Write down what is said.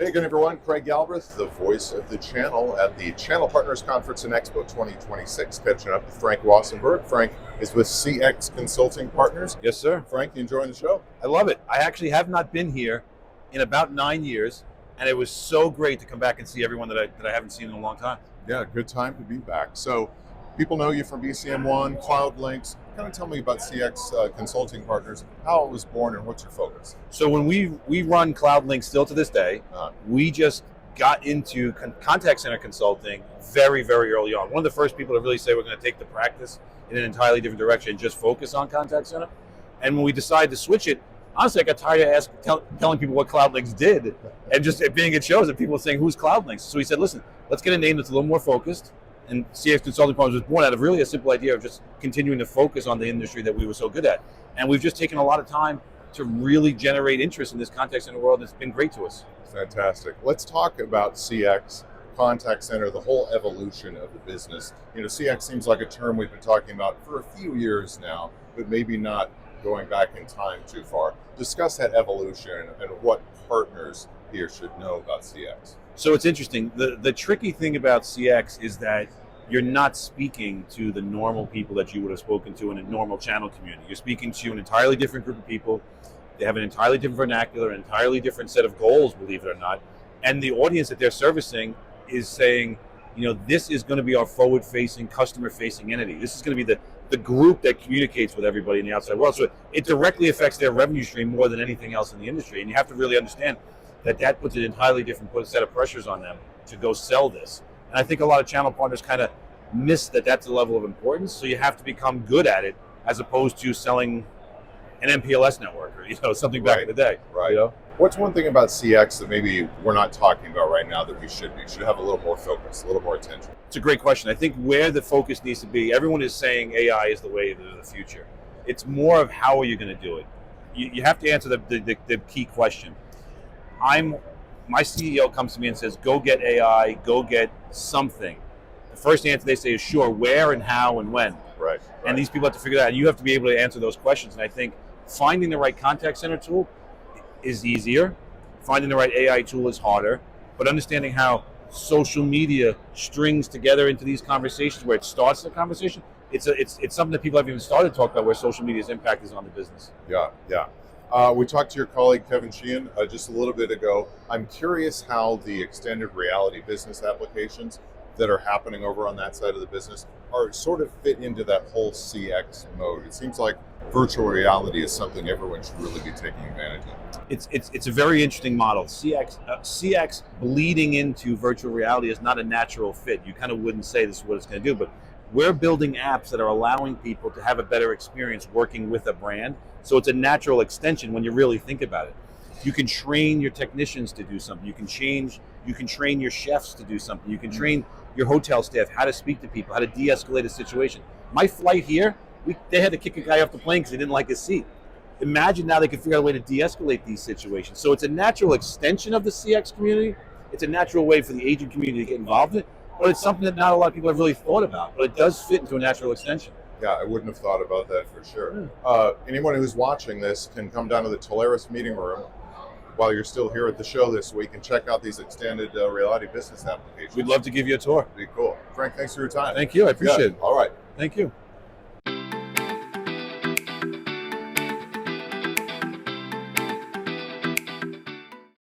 Hey again, everyone. Craig Galbraith, the voice of the channel at the Channel Partners Conference Expo 2026. Catching up with Frank Wassenbergh. Frank is with CX Consulting Partners. Yes, sir. Frank, you enjoying the show? I love it. I actually have not been here in about 9 years, and it was so great to come back and see everyone that I haven't seen in a long time. Yeah, good time to be back. So, people know you from BCM1, Cloud Links. Kind of tell me about CX Consulting Partners, how it was born, and what's your focus? So when we run Cloud Links still to this day, we just got into contact center consulting very, very early on. One of the first people to really say we're going to take the practice in an entirely different direction and just focus on contact center. And when we decided to switch it, honestly, I got tired of telling people what Cloud Links did, and just being at shows and people saying, who's Cloud Links? So we said, listen, let's get a name that's a little more focused. And CX Consulting Partners was born out of really a simple idea of just continuing to focus on the industry that we were so good at. And we've just taken a lot of time to really generate interest in this contact center world, and it's been great to us. Fantastic. Let's talk about CX, contact center, the whole evolution of the business. You know, CX seems like a term we've been talking about for a few years now, but maybe not going back in time too far. Discuss that evolution and what partners here should know about CX. So it's interesting. The tricky thing about CX is that you're not speaking to the normal people that you would have spoken to in a normal channel community. You're speaking to an entirely different group of people. They have an entirely different vernacular, an entirely different set of goals, believe it or not. And the audience that they're servicing is saying, you know, this is going to be our forward-facing, customer-facing entity. This is going to be the group that communicates with everybody in the outside world. So it directly affects their revenue stream more than anything else in the industry. And you have to really understand that puts an entirely different set of pressures on them to go sell this. And I think a lot of channel partners kind of miss that that's a level of importance. So you have to become good at it as opposed to selling an MPLS network or something back in the day. Right. You know? What's one thing about CX that maybe we're not talking about right now that we should be? Should have a little more focus, a little more attention. It's a great question. I think where the focus needs to be, everyone is saying AI is the way of the future. It's more of how are you going to do it? You have to answer the key question. My CEO comes to me and says, go get AI, go get something. The first answer they say is sure, where and how and when. Right. And these people have to figure that out. And you have to be able to answer those questions. And I think finding the right contact center tool is easier. Finding the right AI tool is harder. But understanding how social media strings together into these conversations, where it starts the conversation, it's something that people haven't even started to talk about, where social media's impact is on the business. Yeah. We talked to your colleague, Kevin Sheehan, just a little bit ago. I'm curious how the extended reality business applications that are happening over on that side of the business are sort of fit into that whole CX mode. It seems like virtual reality is something everyone should really be taking advantage of. It's a very interesting model. CX bleeding into virtual reality is not a natural fit. You kind of wouldn't say this is what it's going to do, but we're building apps that are allowing people to have a better experience working with a brand. So it's a natural extension when you really think about it. You can train your technicians to do something. You can train your chefs to do something. You can train your hotel staff how to speak to people, how to de-escalate a situation. My flight here, they had to kick a guy off the plane because he didn't like his seat. Imagine now they can figure out a way to de-escalate these situations. So it's a natural extension of the CX community. It's a natural way for the agent community to get involved in it. But it's something that not a lot of people have really thought about, but it does fit into a natural extension. Yeah, I wouldn't have thought about that for sure. Anyone who's watching this can come down to the Teleris meeting room while you're still here at the show this week and check out these extended reality business applications. We'd love to give you a tour. Be cool. Frank, thanks for your time. Thank you. I appreciate it. All right. Thank you.